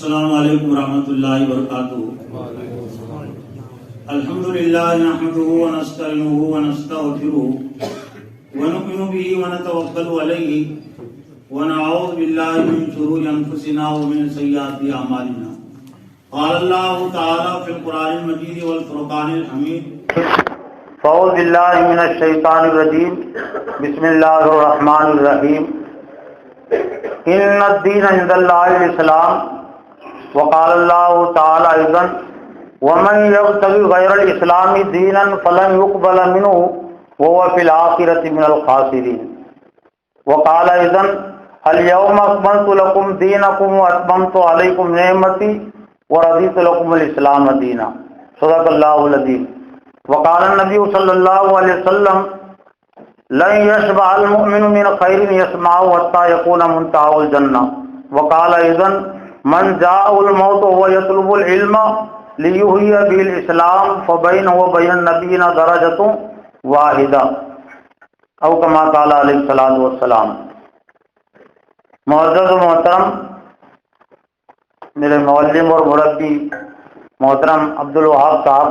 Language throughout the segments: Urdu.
السلام علیکم ورحمۃ اللہ وبرکاتہ۔ الحمد للہ نحمده ونستعینه ونستغفره ونؤمن به ونتوکل علیہ ونعوذ باللہ من شرور انفسنا ومن سیئات اعمالنا۔ قال اللہ تعالی فی القرآن المجید والفرقان الحمید۔ اعوذ باللہ من الشیطان الرجیم، بسم اللہ الرحمن الرحیم۔ ان الدین عند اللہ الاسلام، وقال اللہ تعالی ايضا ومن يبتغي غیر الاسلام دینا فلن يقبل منه وهو في الآخرة من الخاسرین۔ وقال ايضا اليوم اکملت لكم دینکم واتممت علیکم نعمتی ورضیت لكم الاسلام دینا۔ صدق اللہ العظیم۔ وقال النبی صلی اللہ علیہ وسلم لن يشبع المؤمن من خیر يسمعه حتى يكون منتهى الجنہ۔ وقال ايضا من جاء الموت وهو يطلب العلم ليحيي به الاسلام فبينه وبين النبيين درجة واحدة، او كما قال علیہ الصلوۃ والسلام۔ معزز و محترم میرے معلم اور مربی محترم عبدالوہاب صاحب،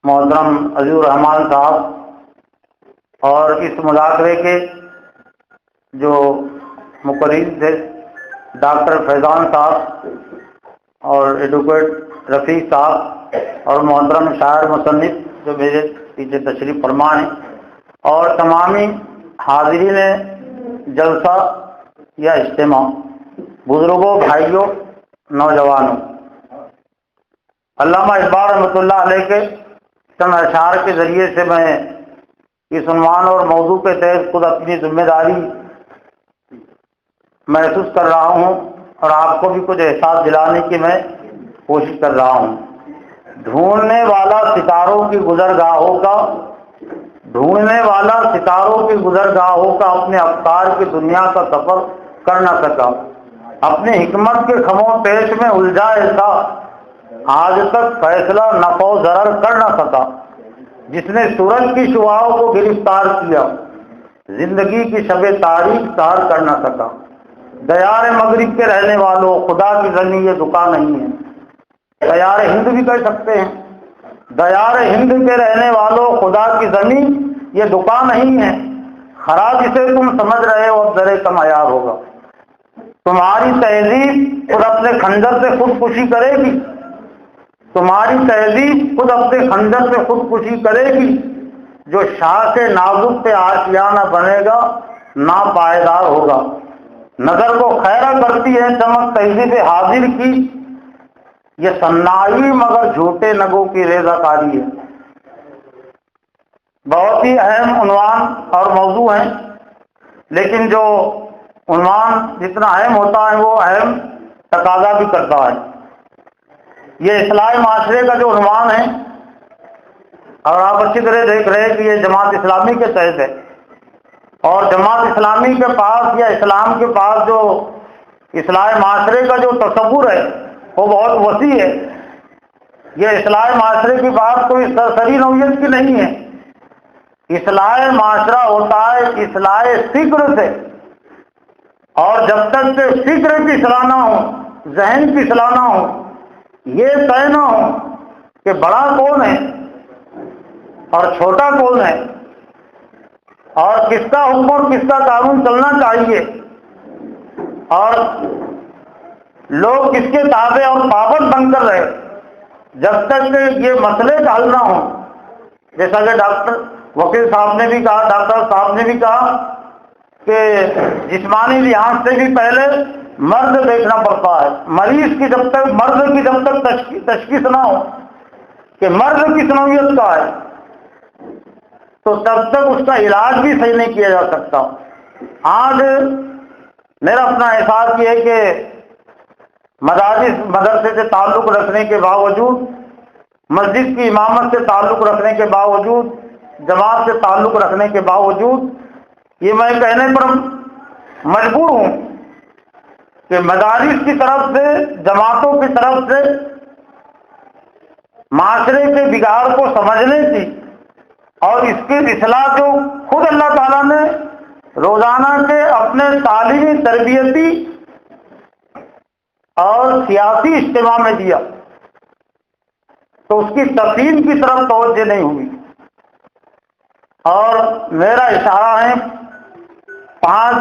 محترم عزیز الرحمان صاحب، اور اس مذاکرے کے جو مقرر تھے ڈاکٹر فیضان صاحب اور ایڈوکیٹ رفیق صاحب، اور محترم شاعر مصنف جو میرے پیچھے تشریف فرما ہیں، اور تمامی حاضرین جلسہ یا اجتماع، بزرگوں، بھائیوں، نوجوانوں، علامہ اقبال رحمۃ اللہ علیہ کے چند اشعار کے ذریعے سے میں اس عنوان اور موضوع کے تحت خود اپنی ذمہ داری محسوس کر رہا ہوں، اور آپ کو بھی کچھ احساس دلانے کی میں کوشش کر رہا ہوں۔ ڈھونڈنے والا ستاروں کی گزرگاہوں کا، ڈھونڈنے والا ستاروں کی گزرگاہوں کا اپنے افکار کی دنیا کا سفر کر نہ سکا، اپنی حکمت کے خموں پیش میں الجھا ایسا آج تک فیصلہ نفع و ضرر کر نہ سکا، جس نے سورج کی شعاعوں کو گرفتار کیا، زندگی کی شب تاریخ سحر کر نہ سکا۔ دیار مغرب کے رہنے والوں، خدا کی زمین یہ دکان نہیں ہے، دیار ہند بھی کہہ سکتے ہیں، دیار ہند کے رہنے والوں، خدا کی زمین یہ دکان نہیں ہے، خراج جسے تم سمجھ رہے ہو اب ذرے کم عیار ہوگا۔ تمہاری تہذیب خود اپنے خنجر سے خودکشی کرے گی، تمہاری تہذیب خود اپنے خنجر سے خودکشی کرے گی، جو شاہ کے نازک پہ آشیانہ بنے گا ناپائیدار ہوگا۔ نظر کو خیرہ کرتی ہے چمک تہذیب حاضر کی، یہ صناعی مگر جھوٹے نگوں کی ریزہ کاری ہے۔ بہت ہی اہم عنوان اور موضوع ہیں، لیکن جو عنوان جتنا اہم ہوتا ہے وہ اہم تقاضا بھی کرتا ہے۔ یہ اصلاح معاشرے کا جو عنوان ہے، اور آپ اچھی طرح دیکھ رہے ہیں کہ یہ جماعت اسلامی کے تحت ہے، اور جماعت اسلامی کے پاس یا اسلام کے پاس جو اصلاح معاشرے کا جو تصور ہے وہ بہت وسیع ہے۔ یہ اصلاح معاشرے کی بات کوئی سرسری نوعیت کی نہیں ہے۔ اصلاح معاشرہ ہوتا ہے اصلاح فکر سے، اور جب تک کہ فکر کی اصلاح نہ ہو، ذہن کی اصلاح نہ ہو، یہ طے نہ ہو کہ بڑا کون ہے اور چھوٹا کون ہے، اور کس کا حکم اور کس کا قانون چلنا چاہیے، اور لوگ کس کے تابع اور پابند بن کر رہے، جب تک کہ یہ مسئلے کا حل نہ ہو، جیسا کہ ڈاکٹر وکیل صاحب نے بھی کہا، ڈاکٹر صاحب نے بھی کہا کہ جسمانی لحاظ سے بھی پہلے مرض دیکھنا پڑتا ہے، مریض کی جب تک مرض کی جب تک تشخیص نہ ہو کہ مرض کس نوعیت کا ہے، تو تب تک اس کا علاج بھی صحیح نہیں کیا جا سکتا۔ آج میرا اپنا احساس یہ ہے کہ مدرسے سے تعلق رکھنے کے باوجود، مسجد کی امامت سے تعلق رکھنے کے باوجود، جماعت سے تعلق رکھنے کے باوجود، یہ میں کہنے پر مجبور ہوں کہ مدارس کی طرف سے، جماعتوں کی طرف سے معاشرے کے بگاڑ کو سمجھنے کی اور اس کی اصلاح جو خود اللہ تعالیٰ نے روزانہ کے اپنے تعلیمی تربیتی اور سیاسی اجتماع میں دیا تو اس کی تفصیل کی طرف توجہ نہیں ہوئی. اور میرا اشارہ ہے 5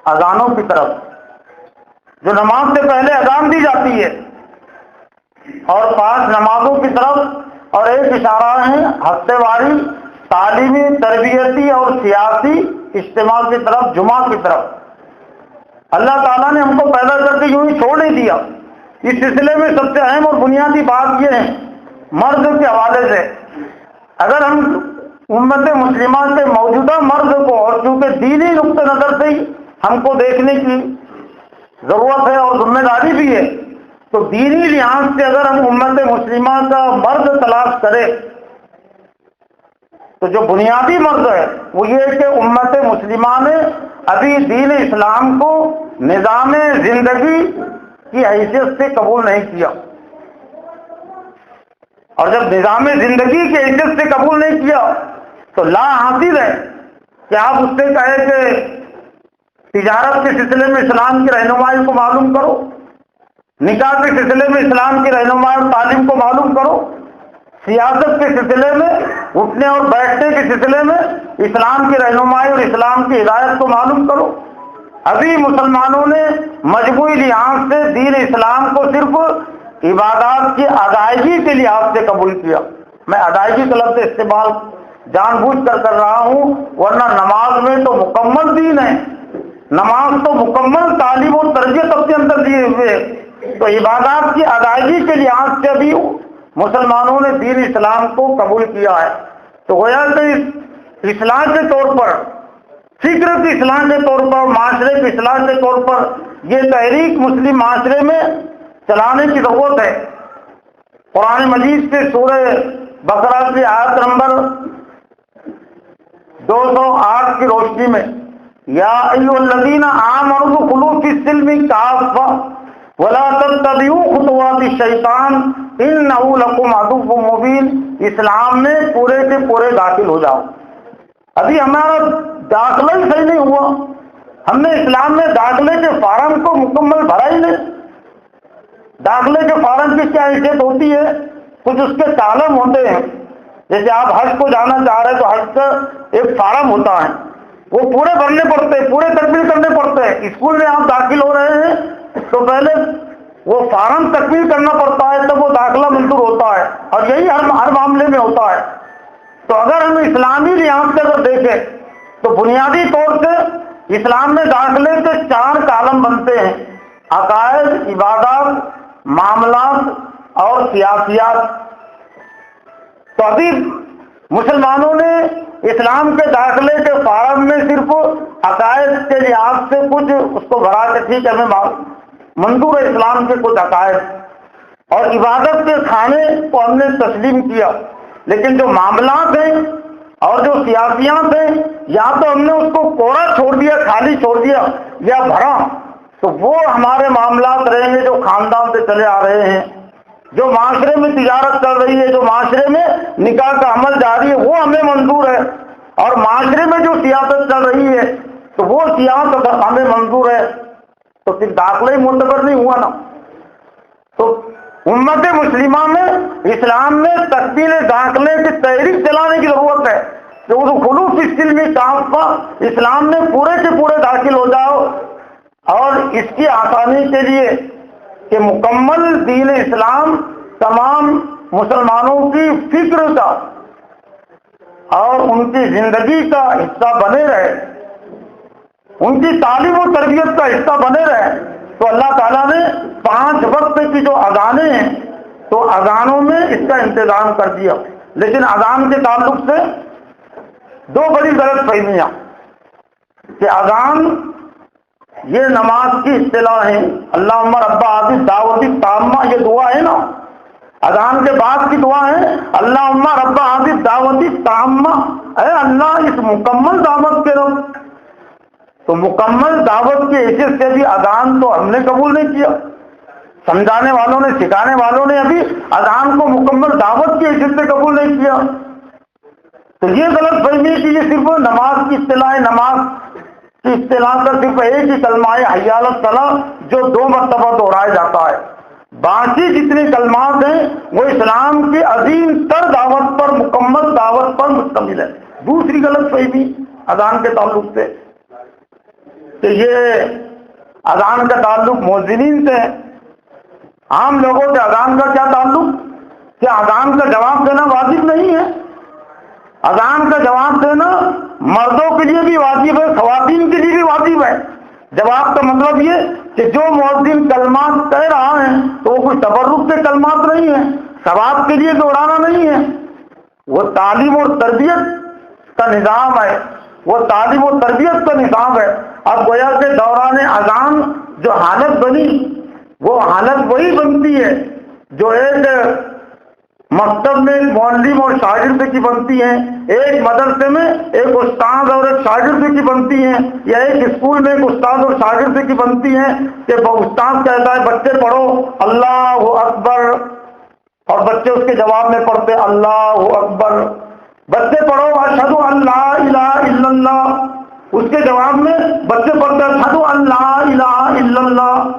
اذانوں کی طرف جو نماز سے پہلے اذان دی جاتی ہے، اور 5 نمازوں کی طرف، اور ایک اشارہ ہے ہفتے واری تعلیمی، تربیتی اور سیاسی اجتماع کی طرف، جمعہ کی طرف. اللہ تعالیٰ نے ہم کو پیدا کر کے یوں ہی چھوڑ نہیں دیا. اس سلسلے میں سب سے اہم اور بنیادی بات یہ ہے مرد کے حوالے سے، اگر ہم امت مسلمہ کے موجودہ مرد کو، اور چونکہ دینی نقطہ نظر سے ہی ہم کو دیکھنے کی ضرورت ہے اور ذمہ داری بھی ہے، تو دینی لحاظ سے اگر ہم امت مسلمہ کا مرد تلاش کریں تو جو بنیادی مرد ہے وہ یہ ہے کہ امت مسلمہ نے ابھی دین اسلام کو نظام زندگی کی حیثیت سے قبول نہیں کیا. اور جب نظام زندگی کی حیثیت سے قبول نہیں کیا تو لا حاصل ہے کہ آپ اس سے کہیں کہ تجارت کے سلسلے میں اسلام کی رہنمائی کو معلوم کرو، نکاح کے سلسلے میں اسلام کی رہنمائی اور تعلیم کو معلوم کرو، سیاست کے سلسلے میں، اٹھنے اور بیٹھنے کے سلسلے میں اسلام کی رہنمائی اور اسلام کی ہدایت کو معلوم کرو. ابھی مسلمانوں نے مجموعی لحاظ سے دین اسلام کو صرف عبادات کی ادائیگی کے لحاظ سے قبول کیا. میں ادائیگی کا لفظ استعمال جان بوجھ کر رہا ہوں، ورنہ نماز میں تو مکمل دین ہے، نماز تو مکمل تعلیم و تربیت اپنے اندر دیے ہوئے. تو عبادات کی ادائیگی کے لحاظ سے بھی مسلمانوں نے دین اسلام کو قبول کیا ہے. تو گویا کہ اصلاح کے طور پر، فکر کی اصلاح کے طور پر، معاشرے کی اصلاح کے طور پر یہ تحریک مسلم معاشرے میں چلانے کی ضرورت ہے. قرآن مجید سے سورہ بقرہ کی آیت نمبر 208 کی روشنی میں یا ایھا الذین آمنوا ادخلوا فی السلم کافۃ ولا تتبعوا خطوات الشیطان انہ لکم عدو مبین. اسلام میں پورے کے پورے داخل ہو جاؤ. ابھی ہمارا داخلہ ہی صحیح نہیں ہوا، ہم نے اسلام میں داخلے کے فارم کو مکمل بھرا ہی نہیں. داخلے کے فارم کی کیا حیثیت ہوتی ہے؟ کچھ اس کے کالم ہوتے ہیں. جیسے آپ حج کو جانا چاہ رہے ہیں تو حج کا ایک فارم ہوتا ہے، وہ پورے بھرنے پڑتے ہیں، پورے تکمیل کرنے پڑتے ہیں. اسکول میں آپ داخل ہو رہے ہیں تو پہلے وہ فارم تکمیل کرنا پڑتا ہے، تب وہ داخلہ منظور ہوتا ہے، اور یہی ہر معاملے میں ہوتا ہے. تو اگر ہم اسلامی لحاظ سے اگر دیکھیں تو بنیادی طور سے اسلام میں داخلے کے 4 کالم بنتے ہیں: عقائد، عبادات، معاملات اور سیاسیات. تو ابھی مسلمانوں نے اسلام کے داخلے کے فارم میں صرف عقائد کے لحاظ سے کچھ اس کو بھرا کے ٹھیک ہے ہمیں منظور ہے اسلام کے کچھ عقائد، اور عبادت کے کھانے کو ہم نے تسلیم کیا. لیکن جو معاملات ہیں اور جو سیاسیات ہیں، یا تو ہم نے اس کو کوڑا چھوڑ دیا، خالی چھوڑ دیا، یا بھرا. تو وہ ہمارے معاملات رہیں گے جو خاندان سے چلے آ رہے ہیں، جو معاشرے میں تجارت چل رہی ہے، جو معاشرے میں نکاح کا عمل جاری ہے، وہ ہمیں منظور ہے. اور معاشرے میں جو سیاست چل رہی ہے تو وہ سیاست ہمیں منظور ہے. تو پھر داخلہ ہی معتبر نہیں ہوا نا. تو امت مسلمہ میں اسلام میں تکمیل داخلے کی تحریک چلانے کی ضرورت ہے کہ ادخلوا فی السلم کافۃ، اسلام میں پورے کے پورے داخل ہو جاؤ. اور اس کی آسانی کے لیے کہ مکمل دین اسلام تمام مسلمانوں کی فکر کا اور ان کی زندگی کا حصہ بنے رہے، ان کی تعلیم و تربیت کا حصہ بنے رہے. تو اللہ تعالیٰ نے 5 وقت کی جو اذانیں ہیں تو اذانوں میں اس کا انتظام کر دیا. لیکن اذان کے تعلق سے 2 بڑی غلط فہمیاں کہ اذان یہ نماز کی اصطلاح ہے. اللہم رب هذه الدعوة التامة، یہ دعا ہے نا، اذان کے بعد کی دعا ہے اللہم رب هذه الدعوة التامة، اے اللہ اس مکمل دعوت کے رب. تو مکمل دعوت کی حیثیت سے بھی اذان تو ہم نے قبول نہیں کیا. سمجھانے والوں نے، سکھانے والوں نے ابھی اذان کو مکمل دعوت کی حیثیت سے قبول نہیں کیا. تو یہ غلط فہمی ہے کہ یہ صرف نماز کی اصطلاح ہے، نماز کہ اصطلاح کا صرف ایک ہی کلمہ ہے حی علی الصلاح جو 2 مرتبہ دہرایا جاتا ہے، باقی جتنے کلمات ہیں وہ اسلام کی عظیم تر دعوت پر، مکمل دعوت پر مشتمل ہے۔ دوسری غلط فہمی اذان کے تعلق سے کہ یہ اذان کا تعلق مؤذنین سے ہے، عام لوگوں سے اذان کا کیا تعلق؟ کہ اذان کا جواب دینا واجب نہیں ہے۔ اذان کا جواب دینا مردوں کے لیے بھی واجب ہے، خواتین کے لیے بھی واجب ہے۔ جواب کا مطلب یہ کہ جو مؤذن کلمات کہہ رہا ہے تو وہ کوئی تبرک کے کلمات نہیں ہیں، ثواب کے لیے دوہرانا نہیں ہے، وہ تعلیم اور تربیت کا نظام ہے، وہ تعلیم و تربیت کا نظام ہے۔ اب گویا کہ دوران اذان جو حالت بنی وہ حالت وہی بنتی ہے جو ایک مکتب میں ایک معلم اور شاگرد کی بنتی ہیں، ایک مدرسے میں ایک استاد اور ایک شاگرد کی بنتی ہیں، یا ایک اسکول میں ایک استاد اور شاگرد کی بنتی ہیں کہ استاد کہتا ہے بچے پڑھو اللہ اکبر، اور بچے اس کے جواب میں پڑھتے اللہ اکبر۔ بچے پڑھو اشہد ان لا الہ الا اللہ، اس کے جواب میں بچے پڑھتے اشہد ان لا الہ الا اللہ۔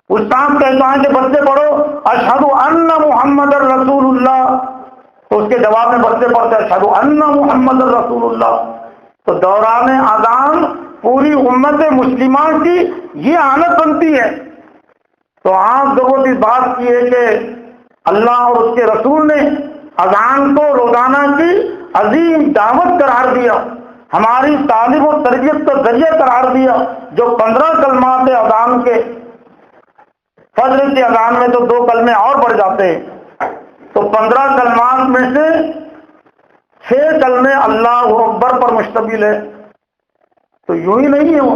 استاد کہتا ہے کہ بچے پڑھو اشہد ان محمد رسول اللہ، تو اس کے جواب میں بچے پڑھتے اشہد ان محمد رسول اللہ۔ تو دوران اذان پوری امت مسلمہ کی یہ حالت بنتی ہے۔ تو عام ضرورت اس بات کی ہے کہ اللہ اور اس کے رسول نے اذان کو روزانہ کی عظیم دعوت قرار دیا، ہماری تعلیم و تربیت کا ذریعہ قرار دیا۔ جو 15 کلمات اذان کے، فجر کی اذان میں تو 2 کلمے اور بڑھ جاتے ہیں، تو 15 کلمات میں سے 6 کلمے اللہ اکبر پر مشتمل ہے۔ تو یوں ہی نہیں ہے، وہ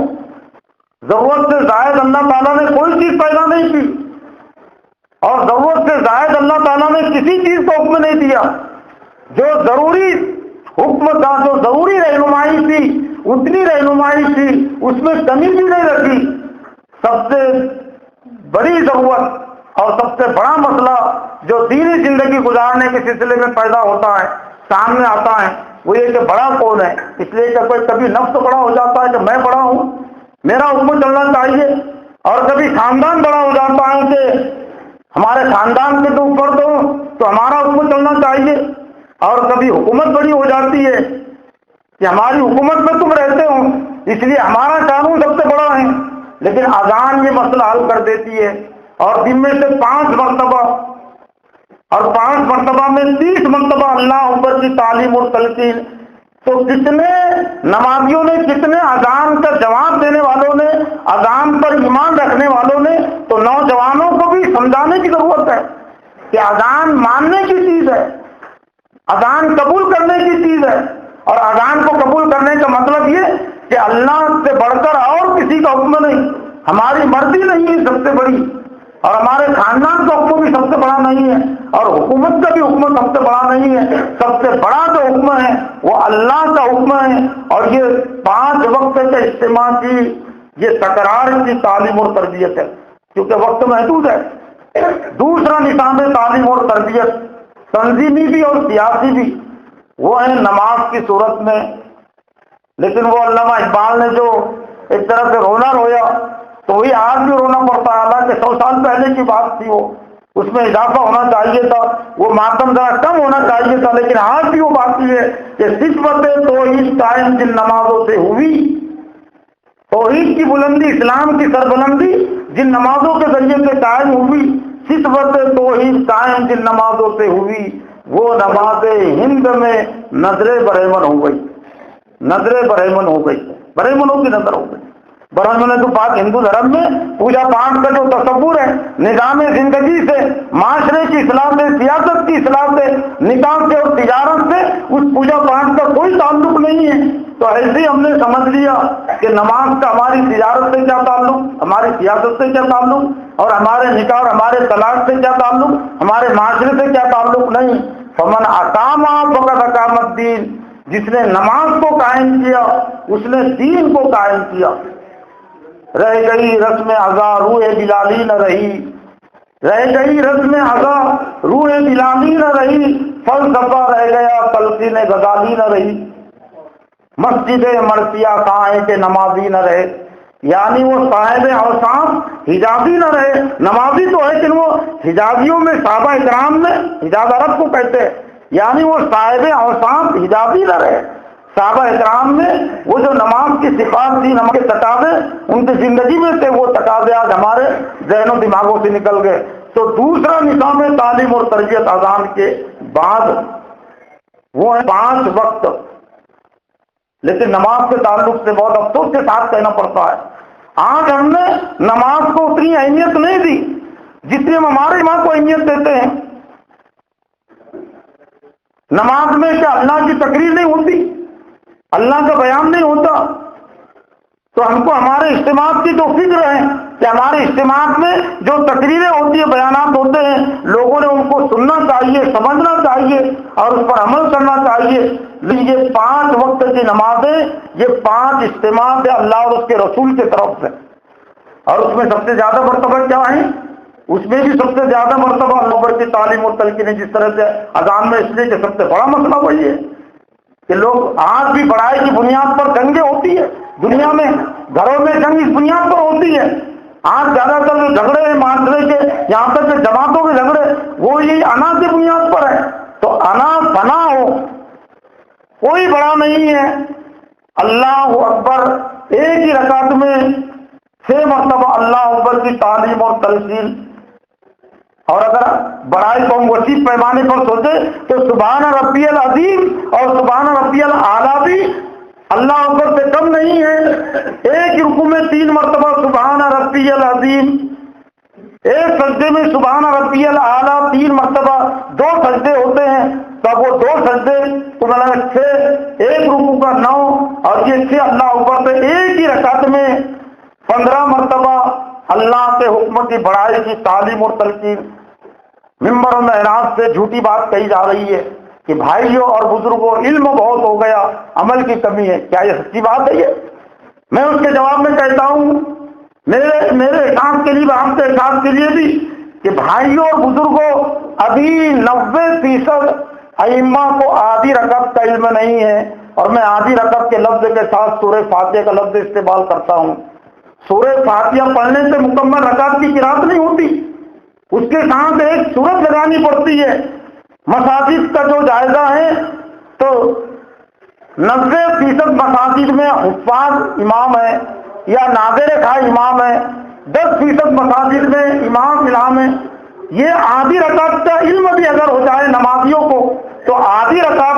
ضرورت سے زائد اللہ تعالیٰ نے کوئی چیز پیدا نہیں کی، اور ضرورت سے زائد اللہ تعالیٰ نے کسی چیز کو حکم نہیں دیا۔ جو ضروری حکم تھا، جو ضروری رہنمائی تھی اتنی رہنمائی تھی، اس میں کمی بھی نہیں رکھی۔ سب سے بڑی ضرورت اور سب سے بڑا مسئلہ جو دینی زندگی گزارنے کے سلسلے میں پیدا ہوتا ہے، سامنے آتا ہے، وہ یہ کہ بڑا کون ہے۔ اس لیے کہ کوئی کبھی نفس بڑا ہو جاتا ہے کہ میں بڑا ہوں، میرا حکم چلنا چاہیے، اور کبھی خاندان بڑا ہو جاتا ہے کہ ہمارے خاندان کے تو اوپر تو ہمارا حکم چلنا چاہیے، اور کبھی حکومت بڑی ہو جاتی ہے کہ ہماری حکومت میں تم رہتے ہو اس لیے ہمارا قانون سب سے بڑا ہے۔ لیکن اذان یہ مسئلہ حل کر دیتی ہے، اور دن میں سے 5 مرتبہ، اور 5 مرتبہ میں 30 مرتبہ اللہ اکبر کی تعلیم اور تلقین۔ تو کتنے نمازیوں نے، کتنے اذان کا جواب دینے والوں نے، اذان پر ایمان رکھنے والوں نے، تو نوجوانوں کو بھی سمجھانے کی ضرورت ہے کہ اذان ماننے کی چیز ہے، اذان قبول کرنے کی چیز ہے، اور اذان کو قبول کرنے کا مطلب یہ کہ اللہ سے بڑھ کر اور کسی کا حکم نہیں، ہماری مرضی نہیں ہے سب سے بڑی، اور ہمارے خاندان کا حکم بھی سب سے بڑا نہیں ہے، اور حکومت کا بھی حکم سب سے بڑا نہیں ہے۔ سب سے بڑا جو حکم ہے وہ اللہ کا حکم ہے، اور یہ 5 وقت کے اجتماع کی یہ تکرار کی تعلیم اور تربیت ہے، کیونکہ وقت محدود ہے۔ دوسرا نظام تعلیم اور تربیت تنظیمی بھی اور سیاسی بھی، وہ ہے نماز کی صورت میں۔ لیکن وہ علامہ اقبال نے جو ایک طرح سے رونا رویا، تو وہی آج بھی رونا پڑتا ہے، حالانکہ 100 سال پہلے کی بات تھی، وہ اس میں اضافہ ہونا چاہیے تھا، وہ ماتم ذرا کم ہونا چاہیے تھا، لیکن آج بھی وہ بات یہ ہے کہ صفت توحید قائم جن نمازوں سے ہوئی، توحید کی بلندی، اسلام کی سربلندی جن نمازوں کے ذریعے سے قائم ہوئی، صفت توحید قائم جن نمازوں سے ہوئی، وہ نماز ہند میں نظر برہمن ہو گئی، نظر برہمن ہو گئی، برہمنوں کی نظر ہو گئی۔ برہمن تو پاک ہندو دھرم میں پوجا پاٹ کا جو تصور ہے، نظام زندگی سے، معاشرے کی اصلاح سے، سیاست کی اصلاح سے، نکاح سے اور تجارت سے اس پوجا پاٹ کا کوئی تعلق نہیں ہے۔ تو ایسے ہی ہم نے سمجھ لیا کہ نماز کا ہماری تجارت سے کیا تعلق، ہماری سیاست سے کیا تعلق، اور ہمارے نکاح اور ہمارے طلاق سے کیا تعلق، ہمارے معاشرے سے کیا تعلق نہیں۔ فمن اقام فقد اقام الدین، جس نے نماز کو قائم کیا اس نے دین کو قائم کیا۔ رہ گئی رسم ازا روح بلالی نہ رہی، رہ گئی رسم ازا روح بلالی نہ رہی، فلسفہ رہ گیا تلقین غزالی نہ رہی۔ مسجد مرثیہ کہاں ہے کہ نمازی نہ رہے، یعنی وہ صاحب اوصاف حجازی نہ رہے، نمازی تو ہے لیکن وہ حجازیوں میں صحابہ اکرام میں حجاز عرب کو کہتے ہیں، یعنی وہ صاحب اوصاف حجازی نہ رہے۔ صحابہ اکرام میں وہ جو نماز کی صفات تھی، نماز کے تقاضے ان کی زندگی میں تھے، وہ تقاضے آج ہمارے ذہن و دماغوں سے نکل گئے۔ تو دوسرا نظام تعلیم اور تربیت اذان کے بعد وہ ہے 5 وقت، لیکن نماز کے تعلق سے بہت افسوس کے ساتھ کہنا پڑتا ہے آج ہم نے نماز کو اتنی اہمیت نہیں دی جتنی ہم ہمارے امام کو اہمیت دیتے ہیں۔ نماز میں کیا اللہ کی تقریر نہیں ہوتی، اللہ کا بیان نہیں ہوتا؟ تو ہم کو ہمارے اجتماعات کی تو فکر ہے کہ ہمارے اجتماعات میں جو تقریریں ہوتی ہیں، بیانات ہوتے ہیں، لوگوں نے ان کو سننا چاہیے، سمجھنا چاہیے اور اس پر عمل کرنا چاہیے۔ لیکن یہ 5 وقت کی نمازیں، یہ 5 اجتماعات ہے اللہ اور اس کے رسول کی طرف سے، اور اس میں سب سے زیادہ مرتبہ کیا ہے؟ اس میں بھی سب سے زیادہ مرتبہ اللہ کی تعلیم اور تلقین ہے، جس طرح سے اذان میں، اس لیے کہ سب سے بڑا مسئلہ وہی ہے کہ لوگ آج بھی بڑائی کی بنیاد پر جنگیں ہوتی ہے دنیا میں، گھروں میں جنگ اس بنیاد پر ہوتی ہے۔ آج زیادہ تر جو جھگڑے ہیں معاشرے کے، یہاں تک کہ جماعتوں کے جھگڑے، وہ یہی انا کی بنیاد پر ہے۔ تو انا فنا ہو، کوئی بڑا نہیں ہے۔ اللہ اکبر ایک ہی رکعت میں 6 مرتبہ اللہ اکبر کی تعلیم اور تلقین، اور اگر بڑائی کو ہم وسیع پیمانے پر سوچے تو سبحان ربی العظیم اور سبحان ربی الاعلیٰ بھی اللہ اکبر سے کم نہیں ہے۔ ایک رکوع میں 3 مرتبہ سبحان ربی العظیم، ایک سجدے میں سبحان ربی الاعلیٰ 3 مرتبہ، 2 سجدے ہوتے ہیں، تب وہ 2 سجدے تو مطلب 6، ایک رکوع کا 9 اور یہ 6 اللہ اکبر سے ایک ہی رکعت میں 15 مرتبہ اللہ کے حکم کی بڑائی کی تعلیم اور تلقین۔ ممبر و معراج سے جھوٹی بات کہی جا رہی ہے کہ بھائیوں اور بزرگوں علم بہت ہو گیا، عمل کی کمی ہے، کیا یہ سچی بات ہے؟ یہ میں اس کے جواب میں کہتا ہوں، میرے احساس کے لیے، آپ کے احساس کے لیے بھی، کہ بھائیوں اور بزرگوں ابھی 90% ائمہ کو آدھی رکعت کا علم نہیں ہے، اور میں آدھی رکعت کے لفظ کے ساتھ سورہ فاتحہ کا لفظ استعمال کرتا ہوں۔ سورہ فاتحہ پڑھنے سے مکمل رکعت کی قرات نہیں ہوتی، اس کے ساتھ ایک سورت لگانی پڑتی ہے۔ مساجد کا جو جائزہ ہے تو 90% مساجد میں حفاظ امام ہے یا ناظر خواہ امام ہے، 10% مساجد میں امام الہام ہے۔ یہ آدھی رکعت کا علم بھی اگر ہو جائے نمازیوں کو تو آدھی رکعت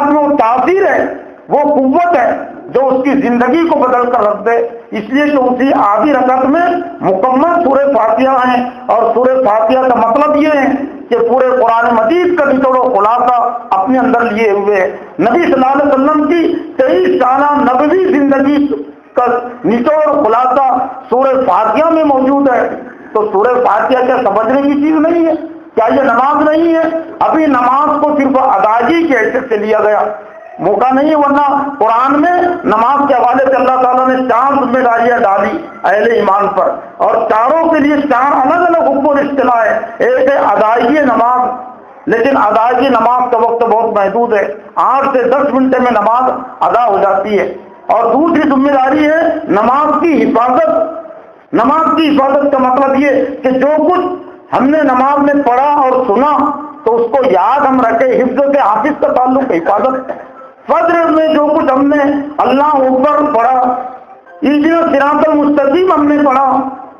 میں وہ تاثیر ہے، وہ قوت ہے جو اس کی زندگی کو بدل کر رکھ دے۔ اس لیے کہ اسی آدھی رکعت میں مکمل سورہ فاتحہ ہیں، اور سورہ فاتحہ کا مطلب یہ ہے کہ پورے قرآن مجید کا نچوڑ و خلاصہ اپنے اندر لیے ہوئے ہے۔ نبی صلی اللہ علیہ وسلم کی 23 سالہ نبوی زندگی کا نچوڑ و خلاصہ سورہ فاتحہ میں موجود ہے۔ تو سورہ فاتحہ کیا سمجھنے کی چیز نہیں ہے؟ کیا یہ نماز نہیں ہے؟ ابھی نماز کو صرف ادائیگی کی حیثیت سے لیا گیا، موقع نہیں، ورنہ قرآن میں نماز کے حوالے سے اللہ تعالیٰ نے 4 ذمہ داریاں ڈالی اہل ایمان پر، اور چاروں کے لیے 4 الگ الگ حکم و اصطلاح ہے۔ ایک ہے ادائیگی نماز، لیکن ادائیگی نماز کا وقت بہت محدود ہے، 8 سے 10 منٹ میں نماز ادا ہو جاتی ہے۔ اور دوسری ذمہ داری ہے نماز کی حفاظت۔ نماز کی حفاظت کا مطلب یہ کہ جو کچھ ہم نے نماز میں پڑھا اور سنا تو اس کو یاد ہم رکھے، حفظ سے حافظ کا تعلق حفاظت۔ فجر میں جو کچھ ہم نے اللہ اکبر پڑھا، اہدنا الصراط المستقیم ہم نے پڑھا،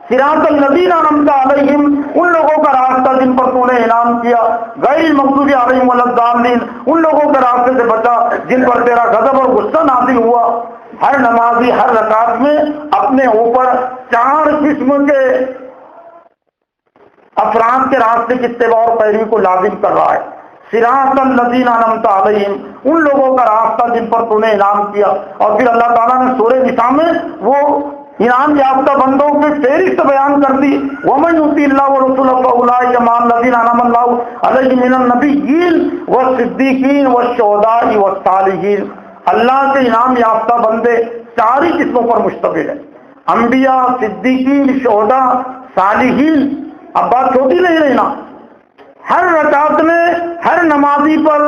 صراط الذین انعمت علیہم ان لوگوں کا راستہ جن پر تو نے انعام کیا، غیر المغضوب علیہم ولا الضالین ان لوگوں کے راستے سے بچا جن پر تیرا غضب اور غصہ نازل ہوا۔ ہر نمازی ہر رکعت میں اپنے اوپر 4 قسم کے افراد کے راستے کی اتباع اور پیروی کو لازم کر رہا ہے۔ صراط الذین انعمت علیہم ان لوگوں کا راستہ جن پر تو نے انعام کیا، اور پھر اللہ تعالیٰ نے سورہ نساء میں وہ انعام یافتہ بندوں کی فہرست بیان کر دی، وَمَن يُطِعِ اللَّهَ وَرَسُولَهُ فَأُولَٰئِکَ مَعَ الَّذِینَ أَنْعَمَ اللَّهُ عَلَیْہِم مِّنَ النَّبِیِّینَ وَالصِّدِّیقِینَ وَالشُّہَدَاءِ وَالصَّالِحِینَ۔ اللہ کے انعام یافتہ بندے 4 ہی قسموں پر مشتمل ہیں، انبیاء، صدیقین، شہداء، صالحین۔ اب بات چھوٹی نہیں لینا، ہر رکعت میں ہر نمازی پر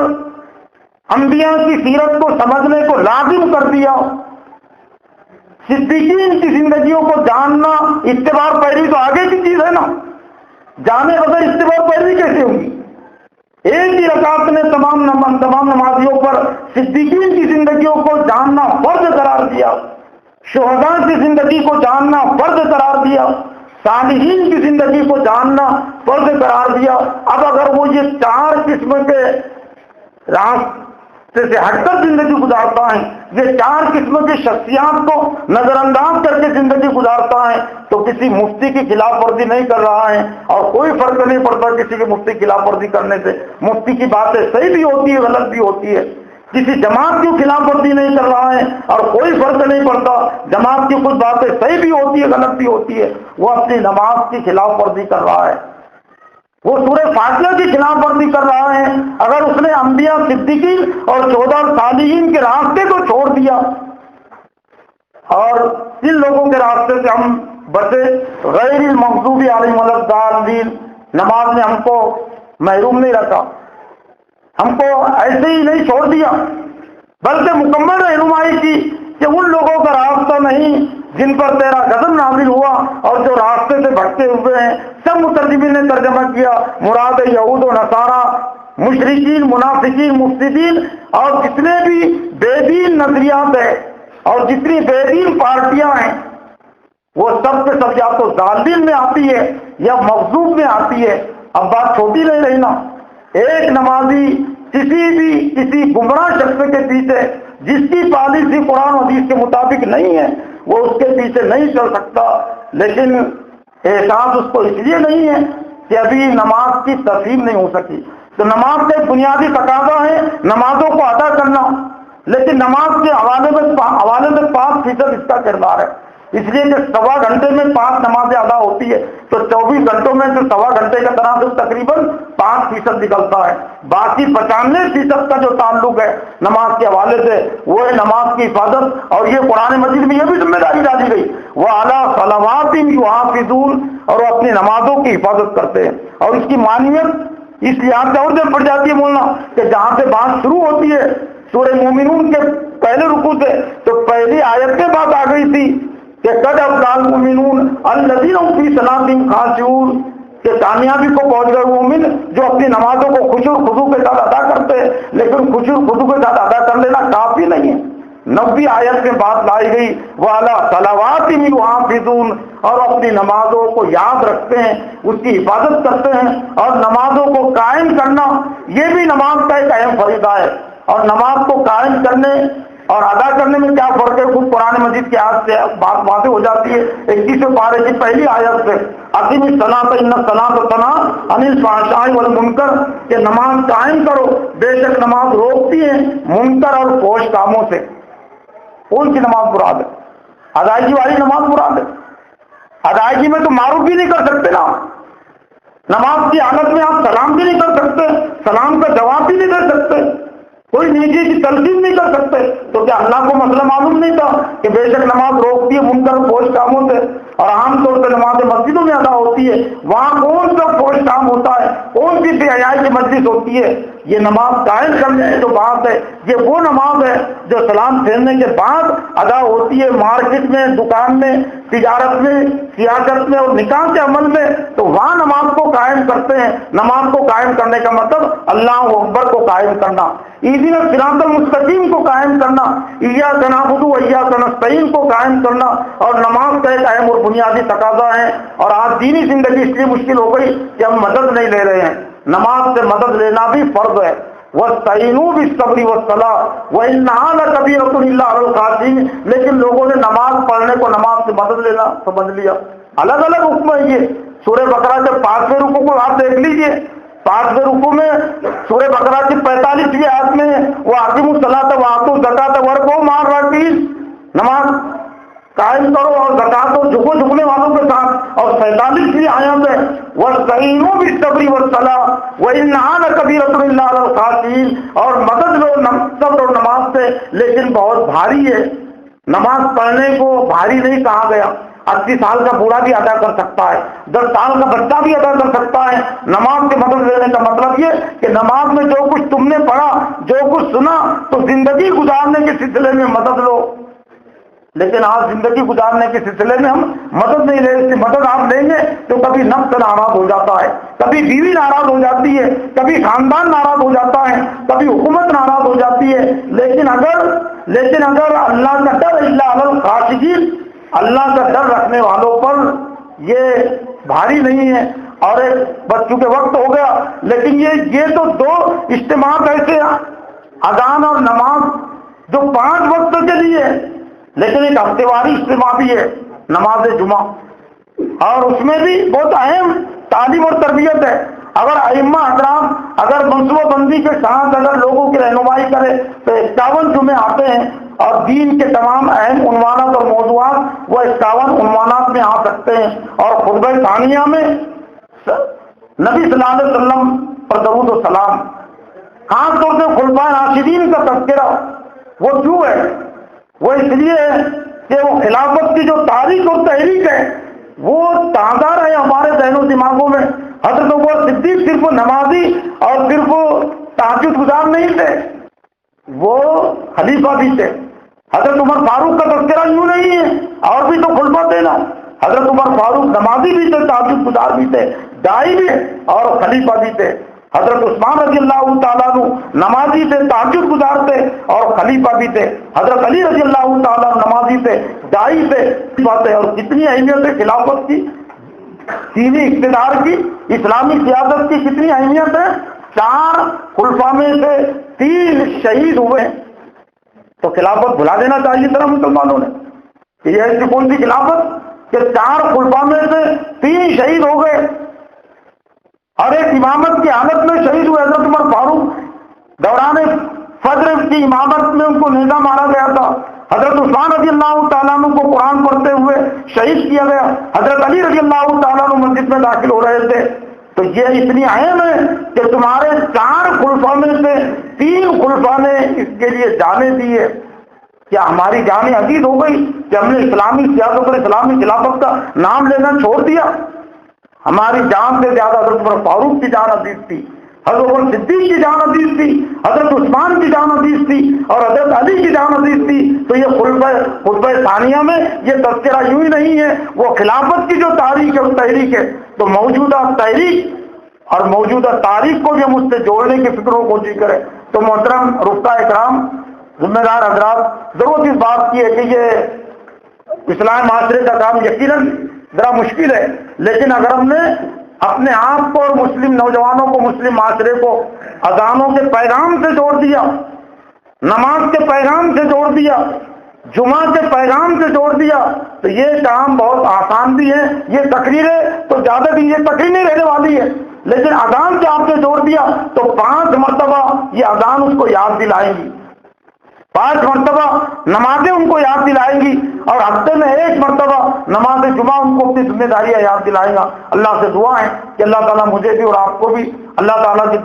انبیاء کی سیرت کو سمجھنے کو لازم کر دیا. صدیقین کی زندگیوں کو جاننا اتباع پیروی تو آگے کی چیز ہے نا. جانے بغیر اتباع پیروی کیسے ہوگی؟ ایک ہی رکعت نے تمام نمازیوں پر صدیقین کی زندگیوں کو جاننا فرض قرار دیا، شہداء کی زندگی کو جاننا فرض قرار دیا، صالحین کی زندگی کو جاننا فرض قرار دیا. اب اگر وہ یہ 4 قسم کے راستے سے ہٹ کر زندگی گزارتا ہے، یہ 4 قسم کی شخصیات کو نظر انداز کر کے زندگی گزارتا ہے، تو کسی مفتی کی خلاف ورزی نہیں کر رہا ہے. اور کوئی فرق نہیں پڑتا کسی کے مفتی کی خلاف ورزی کرنے سے. مفتی کی باتیں صحیح بھی ہوتی ہے، غلط بھی ہوتی ہے. کسی جماعت کی خلاف ورزی نہیں کر رہا ہے اور کوئی فرق نہیں پڑتا. جماعت کی کچھ باتیں صحیح بھی ہوتی ہے، غلط بھی ہوتی ہے. وہ اپنی نماز کی خلاف ورزی کر رہا ہے، وہ سورہ فاتحہ کی خلاف ورزی کر رہا ہے. اگر اس نے انبیاء، صدیقین اور 14 صالحین کے راستے کو چھوڑ دیا اور ان لوگوں کے راستے سے ہم بچے، غیر المغضوب علیہم ولا الضالین، نماز نے ہم کو محروم نہیں رکھا، ہم کو ایسے ہی نہیں چھوڑ دیا، بلکہ مکمل رہنمائی کی کہ ان لوگوں کا راستہ نہیں جن پر تیرا غضب نازل ہوا اور جو راستے سے بھٹکے ہوئے ہیں. سب مترجمین نے ترجمہ کیا، مراد یہود و نصارہ، مشرکین، منافقین، مفسدین اور جتنے بھی بے دین نظریات ہیں اور جتنی بے دین پارٹیاں ہیں، وہ سب کے سب یا تو ضالین میں آتی ہے یا مغضوب میں آتی ہے. اب بات چھوٹی نہیں رہی نا. ایک نمازی کسی گمراہ شخص کے پیچھے جس کی پالیسی قرآن و حدیث کے مطابق نہیں ہے، وہ اس کے پیچھے نہیں چل سکتا. لیکن احساس اس کو اس لیے نہیں ہے کہ ابھی نماز کی تفہیم نہیں ہو سکی. تو نماز کا ایک بنیادی تقاضا ہے نمازوں کو ادا کرنا، لیکن نماز کے حوالے میں 5% اس کا کردار ہے. اس لیے کہ 1.25 گھنٹے میں 5 نمازیں ادا ہوتی ہے، تو 24 گھنٹوں میں جو 1.25 گھنٹے کا تناسب تقریباً 5% نکلتا ہے. باقی 95% کا جو تعلق ہے نماز کے حوالے سے وہ ہے نماز کی حفاظت. اور یہ قرآن مجید میں یہ بھی ذمہ داری ڈالی گئی، وہ اعلیٰ صلوات یحافظون، اور وہ اپنی نمازوں کی حفاظت کرتے ہیں. اور اس کی معنیت اس لحاظ سے اور جب پڑ جاتی ہے مولانا کہ جہاں سے بات شروع ہوتی ہے سورہ مومنون کے پہلے رکوع سے، تو پہلی آیت کے بعد آ گئی تھی کہ قد افلح المؤمنون الذین هم فی صلاتہم خاشعون، کہ کامیابی کو پہنچ گئے مومن جو اپنی نمازوں کو خشوع و خضوع کے ساتھ ادا کرتے ہیں. لیکن خشوع و خضوع کے ساتھ ادا کر لینا کافی نہیں ہے. 90 آیت کے بعد لائی گئی وَعَلَىٰ صَلَوَاتِهِمْ يُحَافِظُونَ، اور اپنی نمازوں کو یاد رکھتے ہیں، اس کی حفاظت کرتے ہیں. اور نمازوں کو قائم کرنا یہ بھی نماز کا ایک اہم فریضہ ہے. اور نماز کو قائم کرنے اور ادا کرنے میں کیا فرق ہے؟ خود قرآن مجید کے آیت سے بات واضح ہو جاتی ہے. 21ویں پارے کی پہلی آیت سے اقیم الصلاۃ ان الصلاۃ تنہی عن الفحشاء والمنکر، کہ نماز قائم کرو، بے شک نماز روکتی ہے منکر اور فحش کاموں سے. کون سی نماز مراد ہے؟ ادائیگی والی نماز مراد ہے. ادائیگی میں تو معروف بھی نہیں کر سکتے نا. نماز کی حالت میں آپ سلام بھی نہیں کر سکتے، سلام کا جواب بھی نہیں دے سکتے، کوئی نیکی کی تلقین نہیں کر سکتے. تو کیا اللہ کو مسئلہ معلوم نہیں تھا کہ بے شک نماز روکتی ہے منکر فحش کاموں سے؟ اور عام طور پہ نماز مسجدوں میں ادا ہوتی ہے، وہاں کون سا فحش کام ہوتا ہے، کون سی بے حیائی کی مجلس ہوتی ہے؟ یہ نماز قائم کرنے کی جو بات ہے یہ وہ نماز ہے جو سلام پھیرنے کے بعد ادا ہوتی ہے، مارکیٹ میں، دکان میں، تجارت میں، سیاست میں اور نکاح کے عمل میں. تو وہاں نماز کو قائم کرتے ہیں. نماز کو قائم کرنے کا مطلب اللہ اکبر کو قائم کرنا، اہدنا الصراط المستقیم کو قائم کرنا، ایاک نعبد و ایاک نستعین کو قائم کرنا. اور نماز کا ایک اہم اور بنیادی تقاضا ہے. اور آج دینی زندگی اس لیے مشکل ہو گئی کہ ہم مدد نہیں لے رہے ہیں. نماز سے مدد لینا بھی فرض ہے. وَاسْتَعِينُوا بِالصَّبْرِ وَالصَّلَاةِ وَإِنَّهَا لَكَبِيرَةٌ إِلَّا عَلَى الْخَاشِعِينَ، لیکن لوگوں نے نماز پڑھنے کو نماز سے مدد لینا سمجھ لیا. الگ الگ حکم ہے. یہ سورہ بقرہ کے 5ویں رکوع کو آپ دیکھ لیجئے. 5ویں رکوع میں سورہ بقرہ کی 45ویں آیت میں وَأَقِیمُوا الصَّلَاةَ وَآتُوا الزَّکَاةَ وَارْکَعُوا مَعَ الرَّاکعِینَ، نماز قائم کرو اور زکات دو جھکنے والوں کے ساتھ. اور 47ویں آیت ہے وَاسْتَعِینُوا بِالصَّبْرِ وَالصَّلَاةِ وَإِنَّهَا لَكَبِیرَةٌ إِلَّا عَلَى الْخَاشِعِینَ، اور مدد لو صبر اور نماز سے، لیکن بہت بھاری ہے. نماز پڑھنے کو بھاری نہیں کہا گیا. 80 سال کا بوڑھا بھی ادا کر سکتا ہے، 10 سال کا بچہ بھی ادا کر سکتا ہے. نماز کی مدد لینے کا مطلب یہ کہ نماز میں جو کچھ تم نے پڑھا، جو کچھ سنا تو زندگی گزارنے کے سلسلے میں مدد لو، لیکن آج زندگی گزارنے کے سلسلے میں ہم مدد نہیں لے رہے۔ مدد آپ لیں گے تو کبھی نفس ناراض ہو جاتا ہے، کبھی بیوی ناراض ہو جاتی ہے، کبھی خاندان ناراض ہو جاتا ہے، کبھی حکومت ناراض ہو جاتی ہے۔ لیکن اگر اللہ کا ڈر الا علی الخاشعین، اللہ کا ڈر رکھنے والوں پر یہ بھاری نہیں ہے۔ اور بس چونکہ وقت ہو گیا، لیکن یہ تو دو اجتماعات ایسے ہیں، اذان اور نماز جو 5 وقت کے لیے، لیکن ایک ہفتے واری اجتماع بھی ہے نماز جمعہ، اور اس میں بھی بہت اہم تعلیم اور تربیت ہے۔ اگر ائمہ حضرات اگر منصوبہ بندی کے ساتھ اگر لوگوں کی رہنمائی کرے تو 51 جمعے آتے ہیں، اور دین کے تمام اہم عنوانات اور موضوعات وہ 51 عنوانات میں آ سکتے ہیں۔ اور خطبہ ثانیہ میں نبی صلی اللہ علیہ وسلم پر درود و سلام، خاص طور سے خلفائے راشدین کا تذکرہ، وہ کیوں ہے؟ وہ اس لیے ہے کہ وہ خلافت کی جو تاریخ اور تحریک ہے وہ تازہ رہے ہمارے ذہن و دماغوں میں۔ حضرت ابوبکر صدیق صرف نمازی اور صرف تہجد گزار نہیں تھے، وہ خلیفہ بھی تھے۔ حضرت عمر فاروق کا تذکرہ یوں نہیں ہے، اور بھی تو خلفہ تھے نا۔ حضرت عمر فاروق نمازی بھی تھے، تہجد گزار بھی تھے، داعی بھی اور خلیفہ بھی تھے۔ حضرت عثمان رضی اللہ تعالیٰ عنہ نمازی تھے، تہجد گزار تھے اور خلیفہ بھی تھے۔ حضرت علی رضی اللہ تعالیٰ نمازی تھے، داعی تھے، خلیفہ تھے۔ اور کتنی اہمیت ہے خلافت کی، دینی اقتدار کی، اسلامی سیاست کی کتنی اہمیت ہے۔ 4 خلفاء میں سے 3 شہید ہوئے، تو خلافت بھلا دینا چاہیے تھا مسلمانوں نے کہ یہ ایسی کون سی خلافت کہ 4 خلفاء میں سے 3 شہید ہو گئے، اور ایک امامت کی حالت میں شہید ہوئے۔ حضرت عمر فاروق دوران فجر کی امامت میں ان کو نیزہ مارا گیا تھا۔ حضرت عثمان رضی اللہ تعالیٰ عنہ کو قرآن پڑھتے ہوئے شہید کیا گیا۔ حضرت علی رضی اللہ تعالیٰ عنہ مسجد میں داخل ہو رہے تھے۔ تو یہ اتنی اہم ہے کہ تمہارے 4 خلفاء میں سے 3 خلفاء نے اس کے لیے جانیں دی ہے۔ کیا ہماری جانیں عزیز ہو گئی کہ ہم نے اسلامی سیاست اور اسلامی خلافت کا نام لینا چھوڑ دیا؟ ہماری جان سے زیادہ حضرت عمر فاروق کی جان عزیز تھی، حضرت عمر صدیق کی جان عزیز تھی، حضرت عثمان کی جان عزیز تھی، اور حضرت علی کی جان عزیز تھی۔ تو یہ خطبہ ثانیہ میں یہ تذکرہ یوں ہی نہیں ہے، وہ خلافت کی جو تاریخ ہے وہ تحریک ہے۔ تو موجودہ تحریک اور موجودہ تاریخ کو بھی ہم اس سے جوڑنے کی فکر و کوشش کریں۔ تو محترم رفقا اکرام، ذمہ دار حضرات، ضرورت اس بات کی ہے کہ یہ اسلام معاشرے کا کام یقیناً ذرا مشکل ہے، لیکن اگر ہم نے اپنے آپ کو اور مسلم نوجوانوں کو، مسلم معاشرے کو اذانوں کے پیغام سے جوڑ دیا، نماز کے پیغام سے جوڑ دیا، جمعہ کے پیغام سے جوڑ دیا، تو یہ کام بہت آسان بھی ہے۔ یہ تقریریں تو زیادہ بھی یہ تقریر نہیں رہنے والی ہے، لیکن اذان سے آپ نے جوڑ دیا تو 5 مرتبہ یہ اذان اس کو یاد دلائیں گی، 5 مرتبہ نمازیں ان کو یاد دلائیں گی، اور ہفتے میں 1 مرتبہ نماز جمعہ ان کو اپنی ذمہ داریاں یاد دلائے گا۔ اللہ سے دعا ہے کہ اللہ تعالیٰ مجھے بھی اور آپ کو بھی اللہ تعالیٰ کی